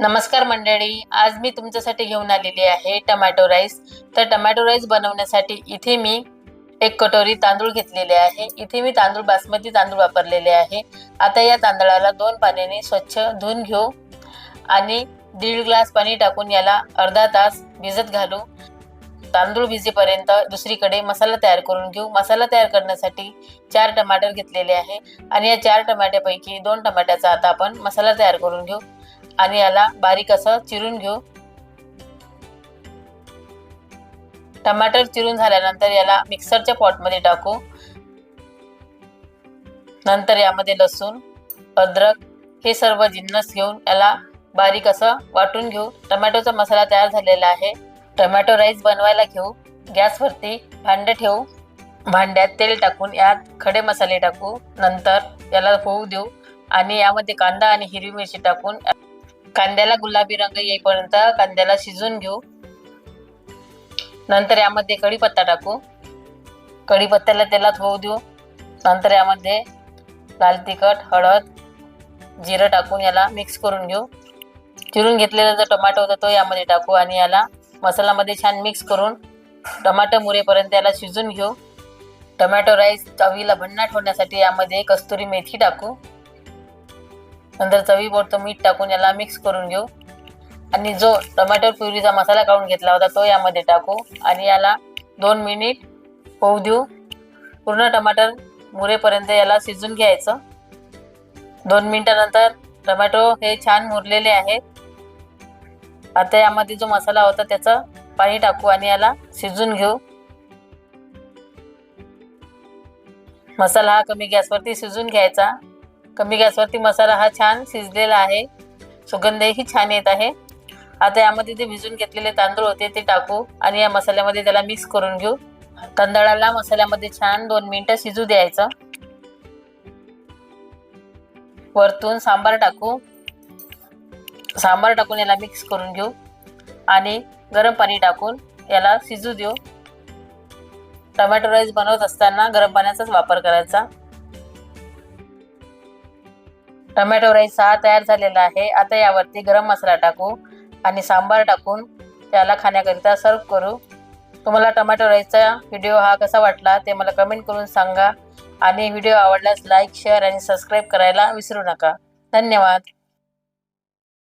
नमस्कार मंडळी, आज मी तुमच्यासाठी घेऊन आलेली आहे टमॅटो राईस। तर टमॅटो राईस बनवण्यासाठी इथे मी 1 कटोरी तांदूळ घेतलेले आहे। इथे मी तांदूळ बासमती तांदूळ वापरलेले आहे। आता या तांदळाला 2 पाण्याने स्वच्छ धुवून घेऊ आणि 1.5 ग्लास पाणी टाकून याला अर्धा तास भिजत घालू। तांदूळ भिजेपर्यंत दुसरीकडे मसाला तयार करून घेऊ। मसाला तयार करण्यासाठी 4 टमाटर घेतलेले आहे आणि या 4 टमाट्यापैकी 2 टमाट्याचा आता आपण मसाला तयार करून घेऊ आणि याला बारीक असं चिरून घेऊ। टमाटर चिरून झाल्यानंतर याला मिक्सरच्या पॉटमध्ये टाकू। नंतर यामध्ये लसूण, अद्रक हे सर्व जिन्नस घेऊन याला बारीक असं वाटून घेऊ। टोमॅटोचा मसाला तयार झालेला आहे। टोमॅटो राईस बनवायला घेऊ। गॅसवरती भांडे ठेवू। भांड्यात तेल टाकून यात खडे मसाले टाकू। नंतर याला होऊ देऊ आणि यामध्ये कांदा आणि हिरवी मिरची टाकून कांद्याला गुलाबी रंग येईपर्यंत कांद्याला शिजवून घेऊ। नंतर यामध्ये कढीपत्ता टाकू। कढीपत्त्याला तेलात होऊ देऊ। नंतर यामध्ये लाल तिखट, हळद, जिरं टाकून याला मिक्स करून घेऊ। चिरून घेतलेला जो टोमॅटो होता तो यामध्ये टाकू आणि याला मसाल्यामध्ये छान मिक्स करून टोमॅटो मुरेपर्यंत याला शिजवून घेऊ। टोमॅटो राईस चवीला भन्नाट होण्यासाठी यामध्ये कस्तुरी मेथी टाकू। नंतर चवीपुरतं मीठ टाकून याला मिक्स करून घेऊ आणि जो टोमॅटो प्युरीचा मसाला काढून घेतला होता तो यामध्ये टाकू आणि याला 2 मिनिट होऊ देऊ। पूर्ण टमाटर मुरेपर्यंत याला शिजवून घ्यायचं। 2 मिनिटानंतर टोमॅटो हे छान मुरलेले आहेत। आता यामध्ये जो मसाला होता त्याचं पाणी टाकू आणि याला शिजवून घेऊ। मसाला हा कमी गॅसवरती शिजवून घ्यायचा। कमी गॅसवरती मसाला हा छान शिजलेला आहे। सुगंधही छान येत आहे। आता यामध्ये जे भिजून घेतलेले तांदूळ होते ते टाकू आणि या मसाल्यामध्ये त्याला मिक्स करून घेऊ। तांदळाला मसाल्यामध्ये छान 2 मिनिटं शिजू द्यायचं। वरतून सांबार टाकू। सांबार टाकून याला मिक्स करून घेऊ आणि गरम पाणी टाकून याला शिजू देऊ। टोमॅटो राईस बनवत असताना गरम पाण्याचाच वापर करायचा। टोमॅटो राईस हा तयार झालेला आहे। आता यावरती गरम मसाला टाकू आणि सांबार टाकून त्याला खाण्याकरिता सर्व करू। तुम्हाला टोमॅटो राईसचा व्हिडिओ हा कसा वाटला ते मला कमेंट करून सांगा आणि व्हिडिओ आवडल्यास लाईक, शेअर आणि सबस्क्राईब करायला विसरू नका। धन्यवाद।